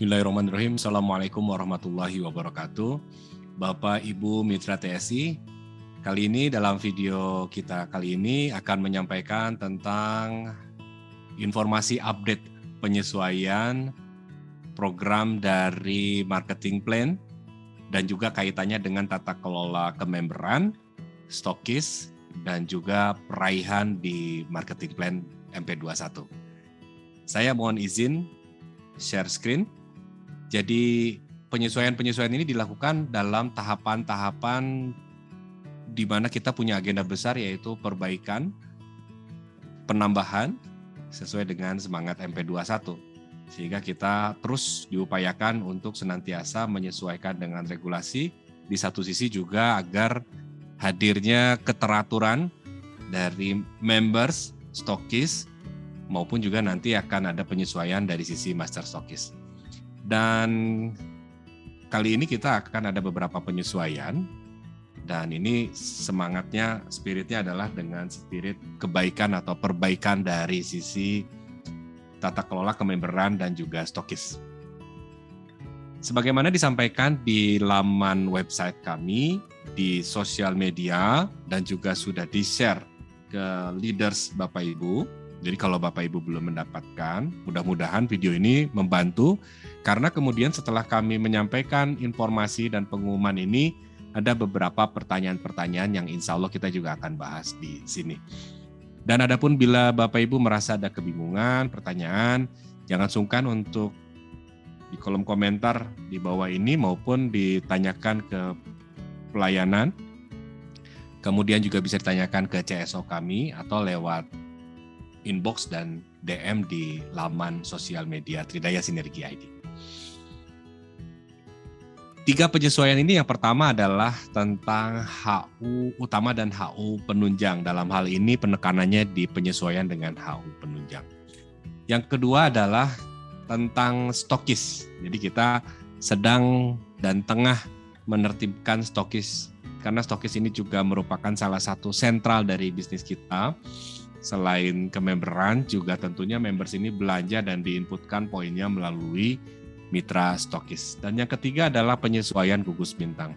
Bismillahirrahmanirrahim. Assalamualaikum warahmatullahi wabarakatuh. Bapak Ibu Mitra TSI, kali ini dalam video kita kali ini akan menyampaikan tentang informasi update penyesuaian program dari marketing plan dan juga kaitannya dengan tata kelola kememberan, stokis, dan juga peraihan di marketing plan MP21. Saya mohon izin share screen. Jadi penyesuaian-penyesuaian ini dilakukan dalam tahapan-tahapan di mana kita punya agenda besar, yaitu perbaikan, penambahan sesuai dengan semangat MP21. Sehingga kita terus diupayakan untuk senantiasa menyesuaikan dengan regulasi, di satu sisi juga agar hadirnya keteraturan dari members, stokis, maupun juga nanti akan ada penyesuaian dari sisi master stokis. Dan kali ini kita akan ada beberapa penyesuaian, dan ini semangatnya, spiritnya adalah dengan spirit kebaikan atau perbaikan dari sisi tata kelola kememberan dan juga stokis. Sebagaimana disampaikan di laman website kami, di sosial media, dan juga sudah di-share ke leaders Bapak Ibu. Jadi kalau Bapak Ibu belum mendapatkan, mudah-mudahan video ini membantu, karena kemudian setelah kami menyampaikan informasi dan pengumuman ini, ada beberapa pertanyaan-pertanyaan yang insya Allah kita juga akan bahas di sini. Dan adapun bila Bapak Ibu merasa ada kebingungan, pertanyaan, jangan sungkan untuk di kolom komentar di bawah ini maupun ditanyakan ke pelayanan. Kemudian juga bisa ditanyakan ke CSO kami atau lewat inbox dan DM di laman sosial media Tridaya Sinergi ID. 3 penyesuaian ini, yang pertama adalah tentang HU utama dan HU penunjang. Dalam hal ini penekanannya di penyesuaian dengan HU penunjang. Yang kedua adalah tentang stokis. Jadi kita sedang dan tengah menertibkan stokis, karena stokis ini juga merupakan salah satu sentral dari bisnis kita. Selain kememberan, juga tentunya members ini belanja dan diinputkan poinnya melalui mitra stokis. Dan yang ketiga adalah penyesuaian gugus bintang.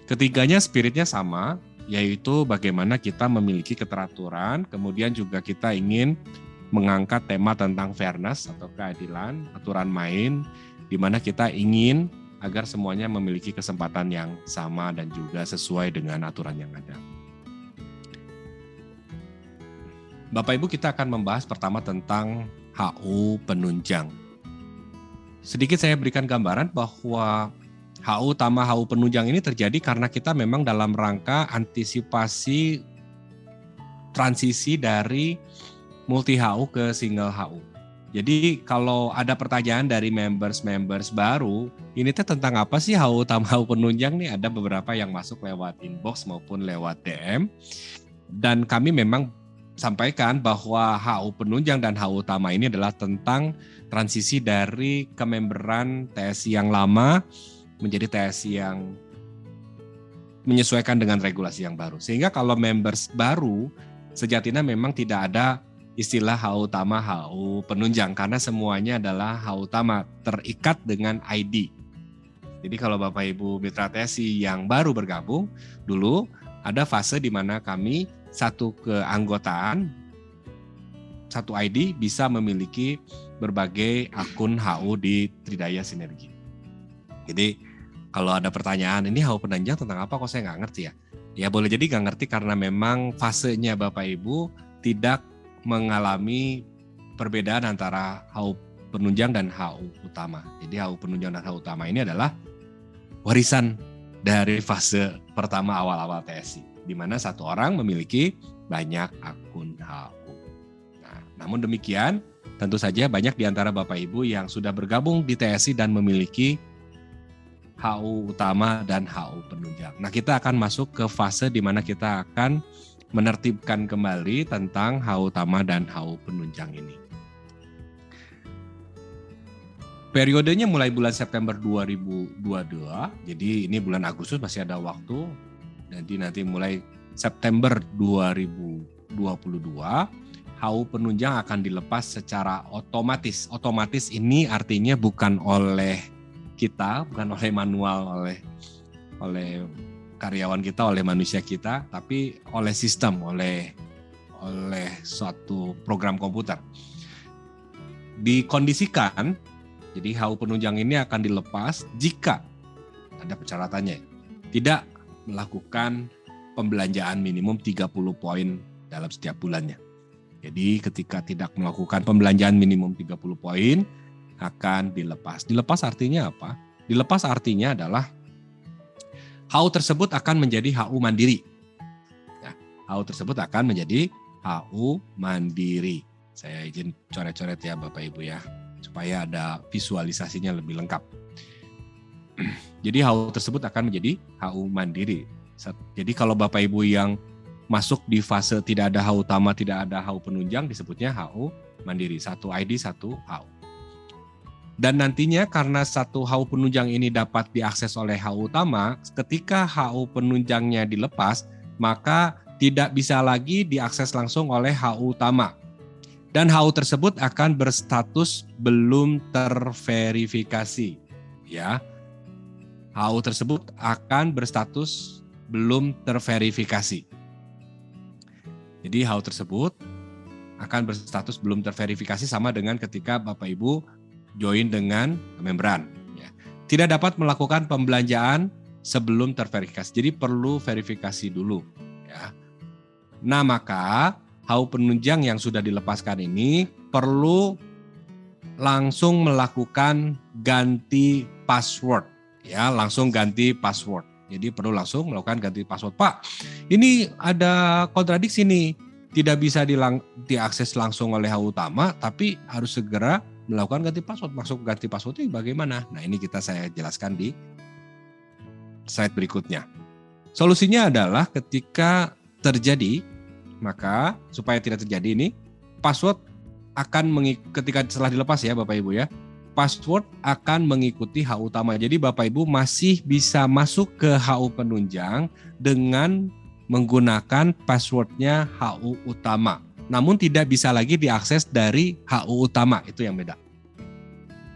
Ketiganya spiritnya sama, yaitu bagaimana kita memiliki keteraturan, kemudian juga kita ingin mengangkat tema tentang fairness atau keadilan, aturan main, di mana kita ingin agar semuanya memiliki kesempatan yang sama dan juga sesuai dengan aturan yang ada. Bapak Ibu, kita akan membahas pertama tentang HU penunjang. Sedikit saya berikan gambaran bahwa HU utama HU penunjang ini terjadi karena kita memang dalam rangka antisipasi transisi dari multi HU ke single HU. Jadi kalau ada pertanyaan dari members baru, ini tentang apa sih HU utama HU penunjang nih? Ada beberapa yang masuk lewat inbox maupun lewat DM. Dan kami memang sampaikan bahwa HU penunjang dan HU utama ini adalah tentang transisi dari kememberan TSI yang lama menjadi TSI yang menyesuaikan dengan regulasi yang baru. Sehingga kalau members baru, sejatinya memang tidak ada istilah HU utama, HU penunjang, karena semuanya adalah HU utama terikat dengan ID. Jadi kalau Bapak Ibu Mitra TSI yang baru bergabung, dulu ada fase di mana kami satu keanggotaan, satu ID bisa memiliki berbagai akun HU di Tridaya Sinergi. Jadi kalau ada pertanyaan, ini HU penunjang tentang apa, kok saya nggak ngerti ya? Ya boleh jadi nggak ngerti karena memang fasenya Bapak Ibu tidak mengalami perbedaan antara HU penunjang dan HU utama. Jadi HU penunjang dan HU utama ini adalah warisan dari fase pertama awal-awal TSI, di mana satu orang memiliki banyak akun HU. Nah, namun demikian, tentu saja banyak di antara Bapak Ibu yang sudah bergabung di TSI dan memiliki HU utama dan HU penunjang. Nah, kita akan masuk ke fase di mana kita akan menertibkan kembali tentang HU utama dan HU penunjang ini. Periodenya mulai bulan September 2022, jadi ini bulan Agustus masih ada waktu. Jadi nanti mulai September 2022, HU penunjang akan dilepas secara otomatis. Otomatis ini artinya bukan oleh kita, bukan oleh manual, oleh karyawan kita, oleh manusia kita, tapi oleh sistem, oleh suatu program komputer. Dikondisikan, jadi HU penunjang ini akan dilepas jika ada persyaratannya, tidak melakukan pembelanjaan minimum 30 poin dalam setiap bulannya. Jadi ketika tidak melakukan pembelanjaan minimum 30 poin akan dilepas. Dilepas artinya apa? Dilepas artinya adalah HU tersebut akan menjadi HU mandiri. Ya, HU tersebut akan menjadi HU mandiri. Saya izin coret-coret ya Bapak Ibu ya, supaya ada visualisasinya lebih lengkap. Jadi HU tersebut akan menjadi HU mandiri. Jadi kalau Bapak Ibu yang masuk di fase tidak ada HU utama, tidak ada HU penunjang, disebutnya HU mandiri. Satu ID, satu HU. Dan nantinya karena satu HU penunjang ini dapat diakses oleh HU utama, ketika HU penunjangnya dilepas, maka tidak bisa lagi diakses langsung oleh HU utama. Dan HU tersebut akan berstatus belum terverifikasi. Ya, HU tersebut akan berstatus belum terverifikasi. Jadi HU tersebut akan berstatus belum terverifikasi sama dengan ketika Bapak Ibu join dengan membran. Ya. Tidak dapat melakukan pembelanjaan sebelum terverifikasi. Jadi perlu verifikasi dulu. Ya. Nah maka HU penunjang yang sudah dilepaskan ini perlu langsung melakukan ganti password. Ya, langsung ganti password. Jadi perlu langsung melakukan ganti password. Pak, ini ada kontradiksi nih. Tidak bisa diakses langsung oleh HU utama, tapi harus segera melakukan ganti password. Masuk ganti passwordnya bagaimana? Nah ini saya jelaskan di slide berikutnya. Solusinya adalah ketika terjadi, maka supaya tidak terjadi ini, password akan ketika setelah dilepas ya Bapak Ibu ya, password akan mengikuti HU utama. Jadi Bapak Ibu masih bisa masuk ke HU penunjang dengan menggunakan passwordnya HU utama. Namun tidak bisa lagi diakses dari HU utama, itu yang beda.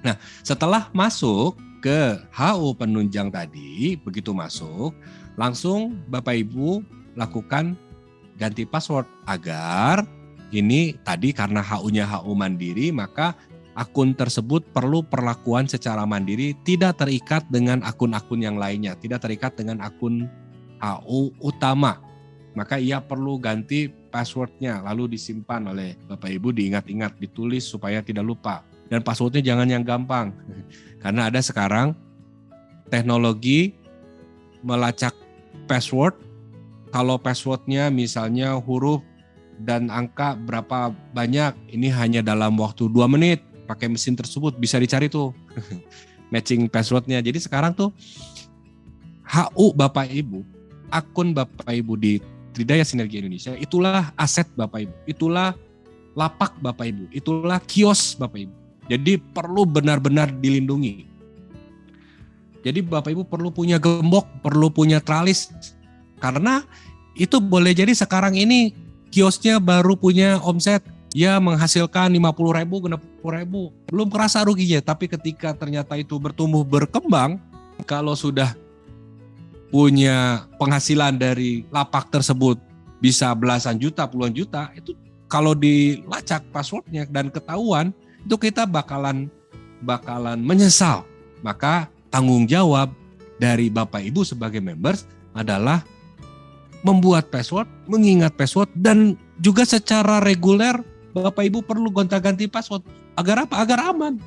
Nah setelah masuk ke HU penunjang tadi, begitu masuk, langsung Bapak Ibu lakukan ganti password agar ini tadi karena HU-nya HU mandiri, maka akun tersebut perlu perlakuan secara mandiri, tidak terikat dengan akun-akun yang lainnya, tidak terikat dengan akun HU utama. Maka ia perlu ganti passwordnya, lalu disimpan oleh Bapak Ibu, diingat-ingat, ditulis supaya tidak lupa. Dan passwordnya jangan yang gampang, karena ada sekarang teknologi melacak password. Kalau passwordnya misalnya huruf dan angka berapa banyak, ini hanya dalam waktu 2 menit. Pakai mesin tersebut bisa dicari tuh matching passwordnya. Jadi sekarang tuh HU Bapak Ibu, akun Bapak Ibu di Tridaya Sinergi Indonesia, itulah aset Bapak Ibu, itulah lapak Bapak Ibu, itulah kios Bapak Ibu. Jadi perlu benar-benar dilindungi. Jadi Bapak Ibu perlu punya gembok, perlu punya tralis, karena itu boleh jadi sekarang ini kiosnya baru punya omset, ya menghasilkan 50.000, 60.000, belum kerasa ruginya. Tapi ketika ternyata itu bertumbuh berkembang, kalau sudah punya penghasilan dari lapak tersebut bisa belasan juta, puluhan juta, itu kalau dilacak passwordnya dan ketahuan, itu kita bakalan menyesal. Maka tanggung jawab dari Bapak Ibu sebagai members adalah membuat password, mengingat password, dan juga secara reguler Bapak Ibu perlu gonta-ganti password. Agar apa? Agar aman.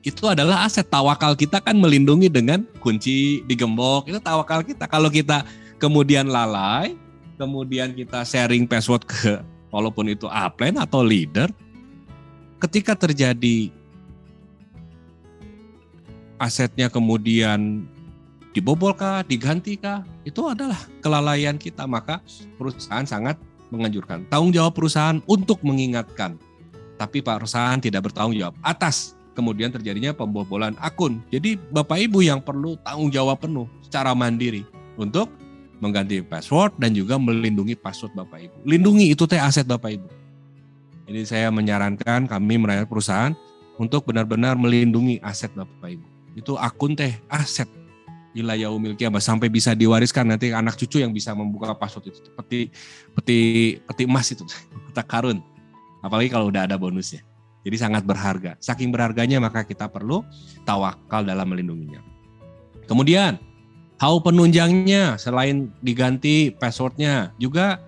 Itu adalah aset. Tawakal kita kan melindungi dengan kunci digembok. Itu tawakal kita. Kalau kita kemudian lalai, kemudian kita sharing password ke walaupun itu upline atau leader, ketika terjadi asetnya kemudian dibobolkah, digantikah, itu adalah kelalaian kita. Maka perusahaan sangat menganjurkan. Tanggung jawab perusahaan untuk mengingatkan. Tapi perusahaan tidak bertanggung jawab atas kemudian terjadinya pembobolan akun. Jadi Bapak Ibu yang perlu tanggung jawab penuh secara mandiri untuk mengganti password dan juga melindungi password Bapak Ibu. Lindungi itu teh aset Bapak Ibu. Jadi saya menyarankan kami melayani perusahaan untuk benar-benar melindungi aset Bapak Ibu. Itu akun teh aset ila yaumil qiyamah sampai bisa diwariskan nanti anak cucu yang bisa membuka password itu. Peti emas itu, peta karun. Apalagi kalau udah ada bonusnya. Jadi sangat berharga. Saking berharganya maka kita perlu tawakal dalam melindunginya. Kemudian hau penunjangnya selain diganti passwordnya juga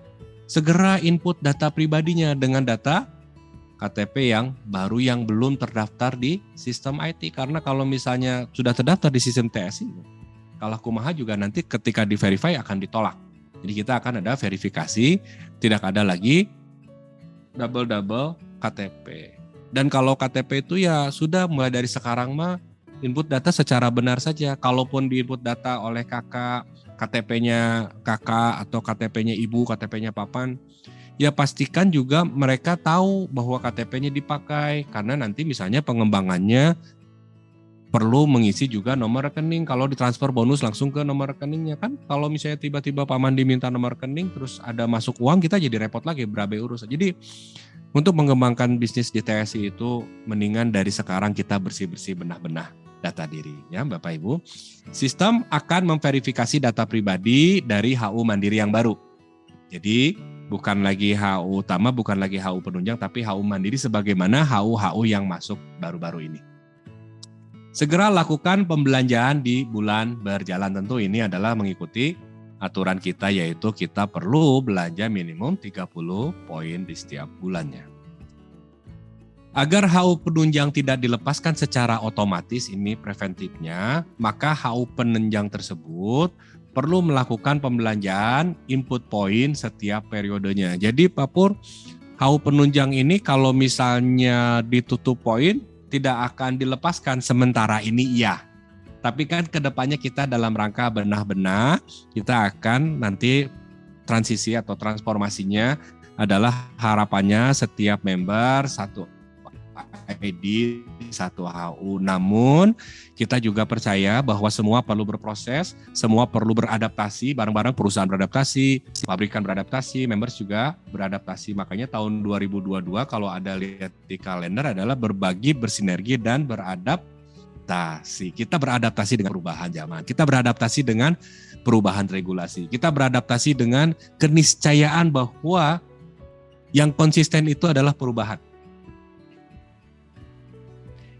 segera input data pribadinya dengan data KTP yang baru yang belum terdaftar di sistem IT. Karena kalau misalnya sudah terdaftar di sistem TSI, kalau kumaha juga nanti ketika di-verify akan ditolak. Jadi kita akan ada verifikasi, tidak ada lagi double KTP. Dan kalau KTP itu ya sudah mulai dari sekarang mah input data secara benar saja. Kalaupun di input data oleh kakak, KTP-nya kakak atau KTP-nya ibu, KTP-nya papan, ya pastikan juga mereka tahu bahwa KTP-nya dipakai. Karena nanti misalnya pengembangannya perlu mengisi juga nomor rekening. Kalau ditransfer bonus langsung ke nomor rekeningnya kan. Kalau misalnya tiba-tiba paman diminta nomor rekening terus ada masuk uang, kita jadi repot lagi berabe urus. Jadi untuk mengembangkan bisnis di TSI itu mendingan dari sekarang kita bersih-bersih benah-benah data diri ya Bapak Ibu. Sistem akan memverifikasi data pribadi dari HU Mandiri yang baru. Jadi bukan lagi HU utama, bukan lagi HU penunjang, tapi HU Mandiri sebagaimana HU yang masuk baru-baru ini. Segera lakukan pembelanjaan di bulan berjalan. Tentu ini adalah mengikuti aturan kita, yaitu kita perlu belanja minimum 30 poin di setiap bulannya. Agar HU penunjang tidak dilepaskan secara otomatis, ini preventifnya, maka HU penunjang tersebut perlu melakukan pembelanjaan input poin setiap periodenya. Jadi Pak Pur, HU penunjang ini kalau misalnya ditutup poin tidak akan dilepaskan sementara ini iya. Tapi kan kedepannya kita dalam rangka benah-benah, kita akan nanti transisi atau transformasinya adalah harapannya setiap member satu ID, satu HU. Namun kita juga percaya bahwa semua perlu berproses, semua perlu beradaptasi, bareng-bareng perusahaan beradaptasi, pabrikan beradaptasi, members juga beradaptasi. Makanya tahun 2022 kalau ada lihat di kalender adalah berbagi, bersinergi, dan beradaptasi. Kita beradaptasi dengan perubahan zaman. Kita beradaptasi dengan perubahan regulasi. Kita beradaptasi dengan keniscayaan bahwa yang konsisten itu adalah perubahan.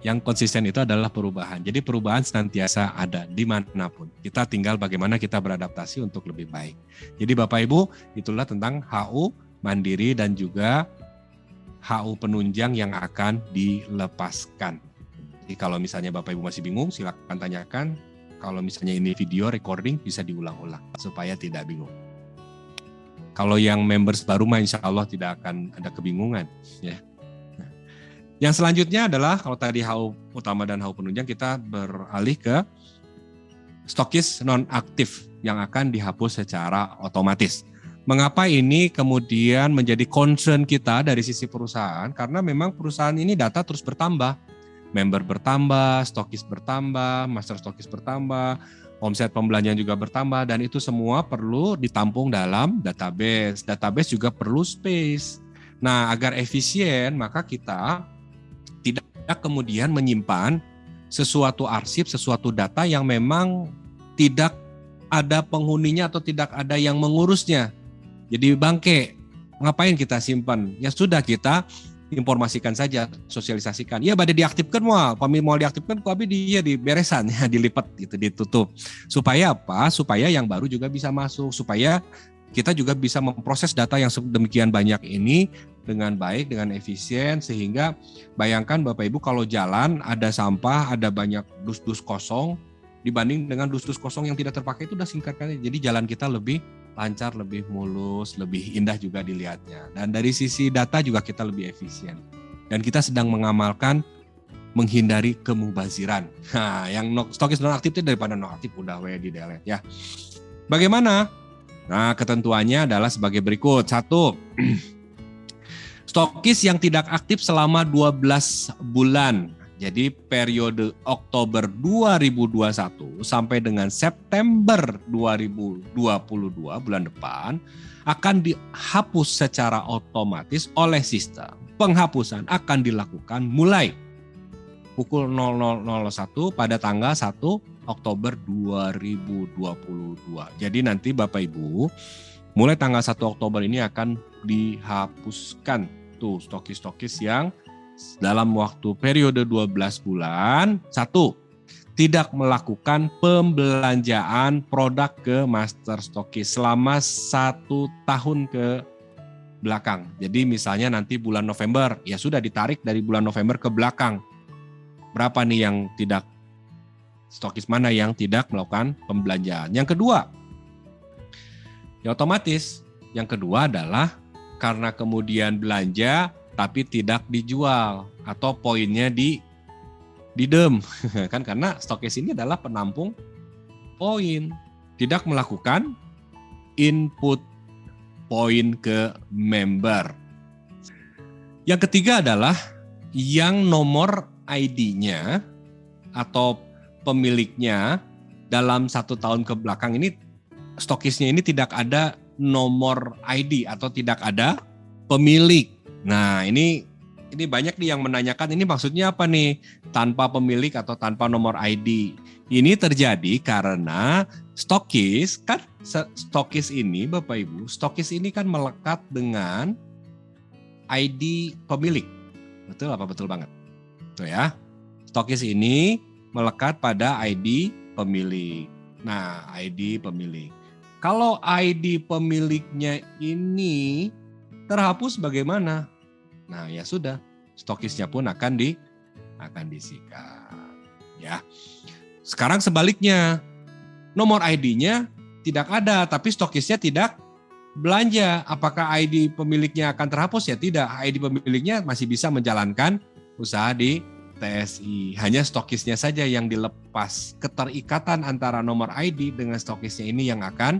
Yang konsisten itu adalah perubahan. Jadi perubahan senantiasa ada dimanapun. Kita tinggal bagaimana kita beradaptasi untuk lebih baik. Jadi Bapak Ibu, itulah tentang HU Mandiri dan juga HU penunjang yang akan dilepaskan. Jadi kalau misalnya Bapak Ibu masih bingung, silakan tanyakan. Kalau misalnya ini video recording bisa diulang-ulang supaya tidak bingung. Kalau yang members baru mah insya Allah tidak akan ada kebingungan. Ya. Nah, yang selanjutnya adalah kalau tadi HU utama dan HU penunjang, kita beralih ke stokis non-aktif yang akan dihapus secara otomatis. Mengapa ini kemudian menjadi concern kita dari sisi perusahaan? Karena memang perusahaan ini data terus bertambah. Member bertambah, stokis bertambah, master stokis bertambah, omset pembelanjaan juga bertambah, dan itu semua perlu ditampung dalam database. Database juga perlu space. Nah, agar efisien, maka kita tidak kemudian menyimpan sesuatu arsip, sesuatu data yang memang tidak ada penghuninya atau tidak ada yang mengurusnya. Jadi bangke, ngapain kita simpan? Ya sudah, kita informasikan saja, sosialisasikan. Ya pada diaktifkan mau diaktifkan ku abi dia diberesan ya, dilipat gitu, ditutup. Supaya apa? Supaya yang baru juga bisa masuk, supaya kita juga bisa memproses data yang sedemikian banyak ini dengan baik, dengan efisien, sehingga bayangkan Bapak Ibu kalau jalan ada sampah, ada banyak dus-dus kosong dibanding dengan dus-dus kosong yang tidak terpakai, itu udah singkatkan. Jadi jalan kita lebih lancar, lebih mulus, lebih indah juga dilihatnya. Dan dari sisi data juga kita lebih efisien. Dan kita sedang mengamalkan menghindari kemubaziran. Nah, yang stokis non-aktif itu daripada non-aktif udah di delete ya. Bagaimana? Nah, ketentuannya adalah sebagai berikut. 1. Stokis yang tidak aktif selama 12 bulan. Jadi periode Oktober 2021 sampai dengan September 2022 bulan depan akan dihapus secara otomatis oleh sistem penghapusan akan dilakukan mulai pukul 00.01 pada tanggal 1 Oktober 2022. Jadi nanti Bapak Ibu, mulai tanggal 1 Oktober ini akan dihapuskan tuh stokis-stokis yang dalam waktu periode 12 bulan. 1. Tidak melakukan pembelanjaan produk ke master stokis selama 1 tahun ke belakang. Jadi misalnya nanti bulan November, ya sudah ditarik dari bulan November ke belakang. Berapa nih yang tidak, stokis mana yang tidak melakukan pembelanjaan. Yang kedua, ya otomatis yang kedua adalah karena kemudian belanja tapi tidak dijual atau poinnya didem. Kan karena stokis ini adalah penampung poin. Tidak melakukan input poin ke member. Yang ketiga adalah yang nomor ID-nya atau pemiliknya dalam 1 tahun ke belakang ini, stokisnya ini tidak ada nomor ID atau tidak ada pemilik. Nah ini banyak nih yang menanyakan, ini maksudnya apa nih tanpa pemilik atau tanpa nomor ID. Ini terjadi karena stokis ini Bapak Ibu, stokis ini kan melekat dengan ID pemilik. Betul apa betul banget? Tuh ya. Stokis ini melekat pada ID pemilik. Nah, ID pemilik. Kalau ID pemiliknya ini terhapus bagaimana? Nah, ya sudah, stokisnya pun akan disikat. Ya. Sekarang sebaliknya, nomor ID-nya tidak ada, tapi stokisnya tidak belanja. Apakah ID pemiliknya akan terhapus? Ya tidak. ID pemiliknya masih bisa menjalankan usaha di TSI. Hanya stokisnya saja yang dilepas. Keterikatan antara nomor ID dengan stokisnya ini yang akan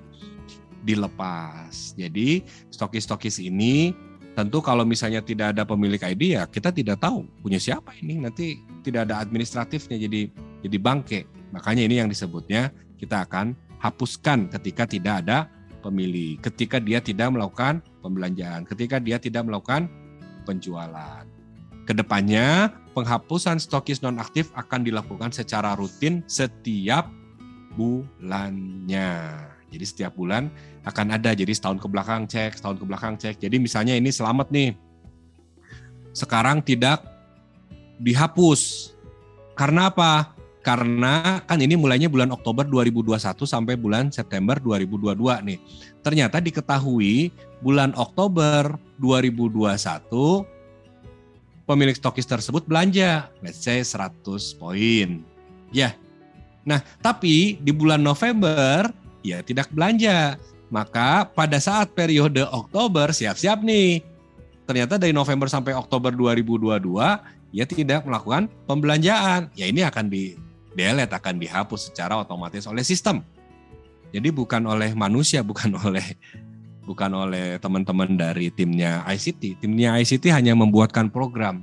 dilepas. Jadi stokis-stokis ini tentu kalau misalnya tidak ada pemilik ID, ya kita tidak tahu punya siapa ini. Nanti tidak ada administratifnya, jadi bangke. Makanya ini yang disebutnya kita akan hapuskan ketika tidak ada pemilik, ketika dia tidak melakukan pembelanjaan, ketika dia tidak melakukan penjualan. Kedepannya penghapusan stokis nonaktif akan dilakukan secara rutin setiap bulannya. Jadi setiap bulan akan ada, jadi setahun ke belakang cek, setahun ke belakang cek. Jadi misalnya ini selamat nih, sekarang tidak dihapus. Karena apa? Karena kan ini mulainya bulan Oktober 2021 sampai bulan September 2022 nih. Ternyata diketahui bulan Oktober 2021 pemilik stokis tersebut belanja, let's say 100 poin. Ya. Nah, tapi di bulan November ya tidak belanja. Maka pada saat periode Oktober siap-siap nih. Ternyata dari November sampai Oktober 2022 ya tidak melakukan pembelanjaan. Ya ini akan delete, akan dihapus secara otomatis oleh sistem. Jadi bukan oleh manusia, bukan oleh teman-teman dari timnya ICT. Timnya ICT hanya membuatkan program,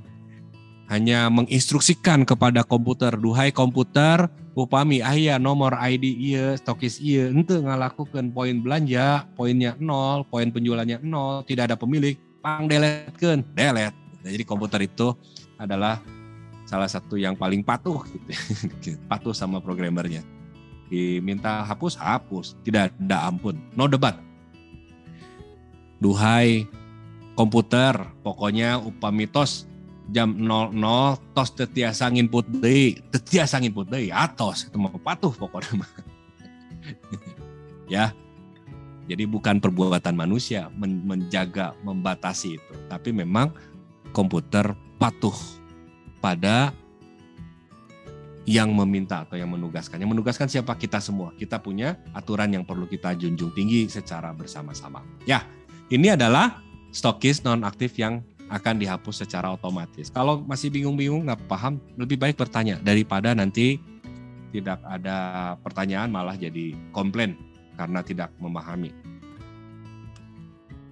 hanya menginstruksikan kepada komputer, duhai komputer, upami aya nomor ID ieu, stokis ieu, henteu ngalakukeun poin belanja, poinnya 0, poin penjualannya 0, tidak ada pemilik, pang deletekeun, delete. Jadi komputer itu adalah salah satu yang paling patuh gitu. Patuh sama programmernya. Diminta hapus, tidak ada ampun, no debat. Duhai komputer, pokoknya upami tos jam 00 tos tetiasa nginput deui, atos itu mah patuh pokoknya. Ya. Jadi bukan perbuatan manusia menjaga, membatasi itu, tapi memang komputer patuh pada yang meminta atau yang menugaskan. Yang menugaskan siapa? Kita semua. Kita punya aturan yang perlu kita junjung tinggi secara bersama-sama. Ya, ini adalah stokis nonaktif yang akan dihapus secara otomatis. Kalau masih bingung-bingung, nggak paham, lebih baik bertanya daripada nanti tidak ada pertanyaan malah jadi komplain karena tidak memahami.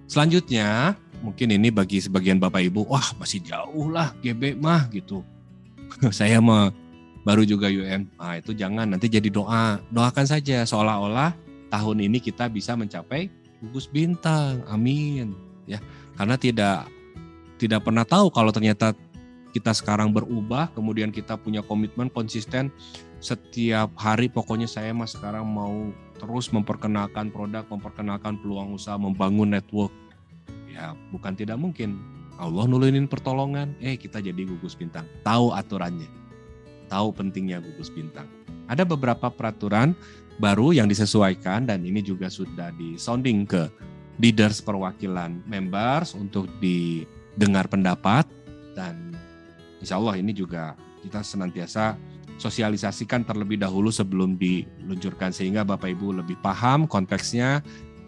Selanjutnya, mungkin ini bagi sebagian Bapak Ibu, wah masih jauh lah GB mah gitu. Saya mah baru juga UM, itu jangan, nanti jadi doakan saja seolah-olah tahun ini kita bisa mencapai gugus bintang, amin. Ya, karena tidak tidak pernah tahu kalau ternyata kita sekarang berubah, kemudian kita punya komitmen konsisten setiap hari, pokoknya saya sekarang mau terus memperkenalkan produk, memperkenalkan peluang usaha, membangun network. Ya bukan tidak mungkin. Allah nulunin pertolongan, kita jadi gugus bintang. Tahu aturannya, tahu pentingnya gugus bintang. Ada beberapa peraturan baru yang disesuaikan dan ini juga sudah disounding ke leaders perwakilan members untuk didengar pendapat, dan insya Allah ini juga kita senantiasa sosialisasikan terlebih dahulu sebelum diluncurkan sehingga Bapak Ibu lebih paham konteksnya,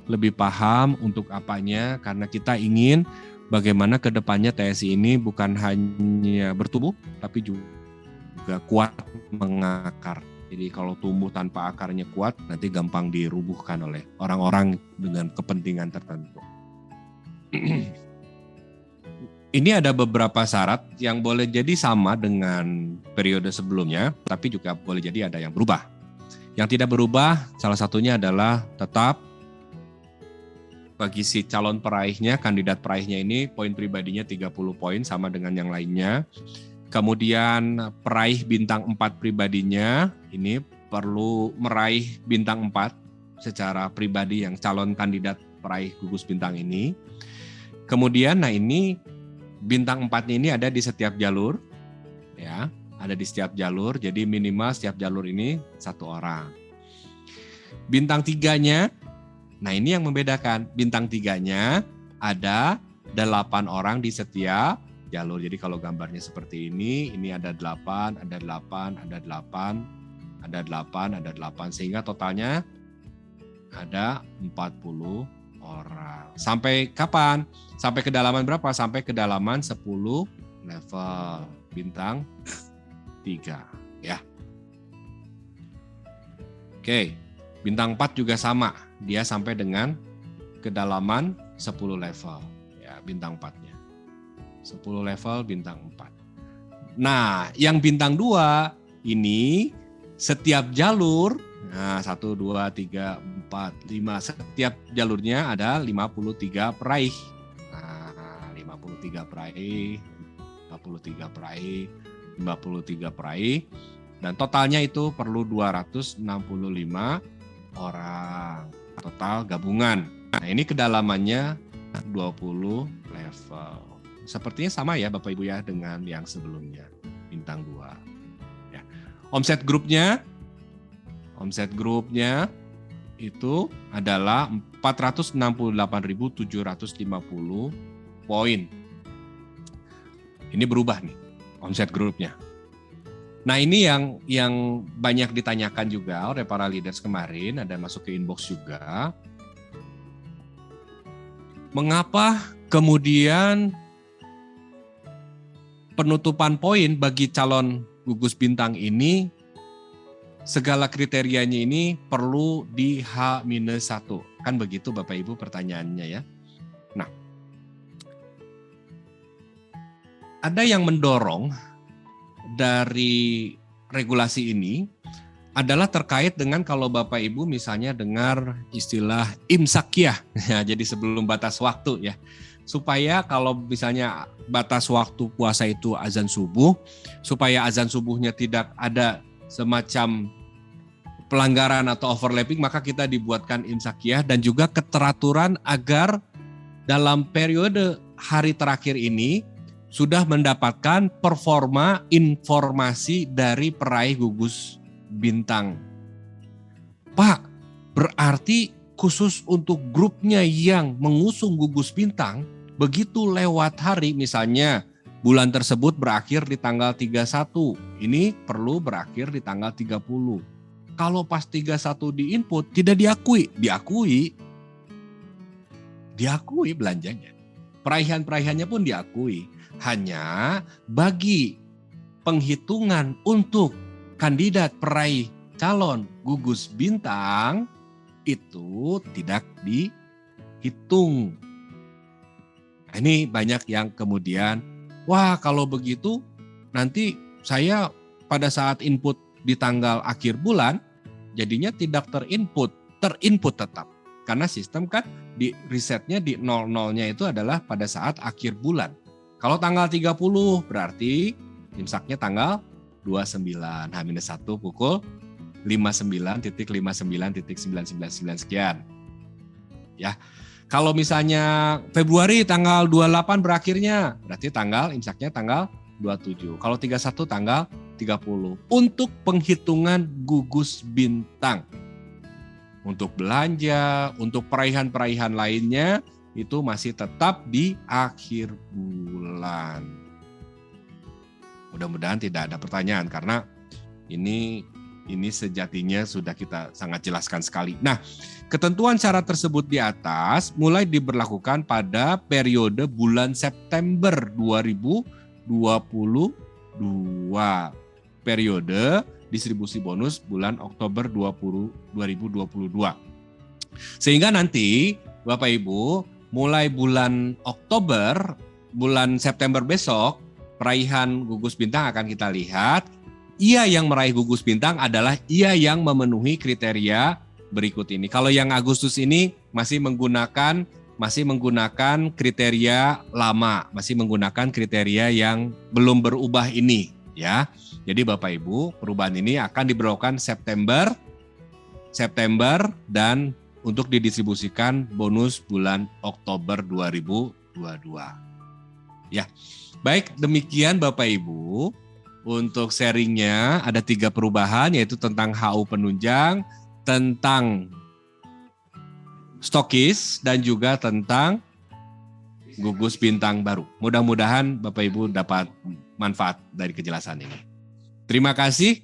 lebih paham untuk apanya, karena kita ingin bagaimana ke depannya TSI ini bukan hanya bertumbuh tapi juga kuat mengakar. Jadi kalau tumbuh tanpa akarnya kuat nanti gampang dirubuhkan oleh orang-orang dengan kepentingan tertentu. Ini ada beberapa syarat yang boleh jadi sama dengan periode sebelumnya, tapi juga boleh jadi ada yang berubah. Yang tidak berubah, salah satunya adalah tetap bagi si calon peraihnya, kandidat peraihnya ini poin pribadinya 30 poin sama dengan yang lainnya. Kemudian peraih bintang 4 pribadinya ini perlu meraih bintang 4 secara pribadi yang calon kandidat peraih gugus bintang ini. Kemudian ini bintang 4-nya ini ada di setiap jalur, ya, ada di setiap jalur. Jadi minimal setiap jalur ini 1 orang. Bintang 3-nya, nah ini yang membedakan. Bintang 3-nya ada 8 orang di setiap jalur. Jadi kalau gambarnya seperti ini ada 8, ada 8, ada 8, ada 8, ada 8, sehingga totalnya ada 40 orang. Sampai kapan? Sampai kedalaman berapa? Sampai kedalaman 10 level bintang 3 ya. Oke, bintang 4 juga sama. Dia sampai dengan kedalaman 10 level ya, bintang 4-nya. 10 level bintang 4. Nah, yang bintang 2 ini setiap jalur, nah 1, 2, 3, 4, 5, setiap jalurnya ada 53 peraih. Nah, 53 peraih, 53 peraih, 53 peraih, dan totalnya itu perlu 265 orang total gabungan. Nah, ini kedalamannya 20 level. Sepertinya sama ya Bapak Ibu ya dengan yang sebelumnya, bintang 2. Ya. Omset grupnya itu adalah 468.750 poin. Ini berubah nih omset grupnya. Nah ini yang banyak ditanyakan juga oleh para leaders kemarin, ada masuk ke inbox juga. Mengapa kemudian penutupan poin bagi calon gugus bintang ini segala kriterianya ini perlu di H-1. Kan begitu Bapak Ibu pertanyaannya ya. Nah, ada yang mendorong dari regulasi ini adalah terkait dengan kalau Bapak Ibu misalnya dengar istilah imsakiyah, ya, jadi sebelum batas waktu ya. Supaya kalau misalnya batas waktu puasa itu azan subuh, supaya azan subuhnya tidak ada semacam pelanggaran atau overlapping, maka kita dibuatkan imsakiyah dan juga keteraturan agar dalam periode hari terakhir ini sudah mendapatkan performa informasi dari peraih gugus bintang. Pak, berarti khusus untuk grupnya yang mengusung gugus bintang, begitu lewat hari, misalnya bulan tersebut berakhir di tanggal 31, ini perlu berakhir di tanggal 30. Kalau pas 31 di input tidak diakui belanjanya. Peraihan-peraihannya pun diakui. Hanya bagi penghitungan untuk kandidat peraih calon gugus bintang itu tidak dihitung. Nah, ini banyak yang kemudian, wah kalau begitu nanti saya pada saat input di tanggal akhir bulan jadinya tidak terinput tetap. Karena sistem kan di resetnya di 00-nya itu adalah pada saat akhir bulan. Kalau tanggal 30 berarti imsaknya tanggal 29 H-1 pukul 59.59.999 sekian. Ya. Kalau misalnya Februari tanggal 28 berakhirnya, berarti imsaknya tanggal 27. Kalau 31 tanggal 30. Untuk penghitungan gugus bintang. Untuk belanja, untuk perayaan-perayaan lainnya, itu masih tetap di akhir bulan. Mudah-mudahan tidak ada pertanyaan, karena ini sejatinya sudah kita sangat jelaskan sekali. Nah, ketentuan syarat tersebut di atas mulai diberlakukan pada periode bulan September 2022. Periode distribusi bonus bulan Oktober 2022. Sehingga nanti Bapak Ibu mulai bulan Oktober, bulan September besok, peraihan gugus bintang akan kita lihat. Ia yang meraih gugus bintang adalah ia yang memenuhi kriteria berikut ini. Kalau yang Agustus ini masih menggunakan kriteria lama, masih menggunakan kriteria yang belum berubah ini, ya. Jadi Bapak Ibu, perubahan ini akan diberlakukan September dan untuk didistribusikan bonus bulan Oktober 2022. Ya. Baik, demikian Bapak Ibu. Untuk sharingnya ada 3 perubahan, yaitu tentang HU penunjang, tentang stokis, dan juga tentang gugus bintang baru. Mudah-mudahan Bapak Ibu dapat manfaat dari kejelasan ini. Terima kasih.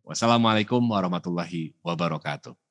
Wassalamualaikum warahmatullahi wabarakatuh.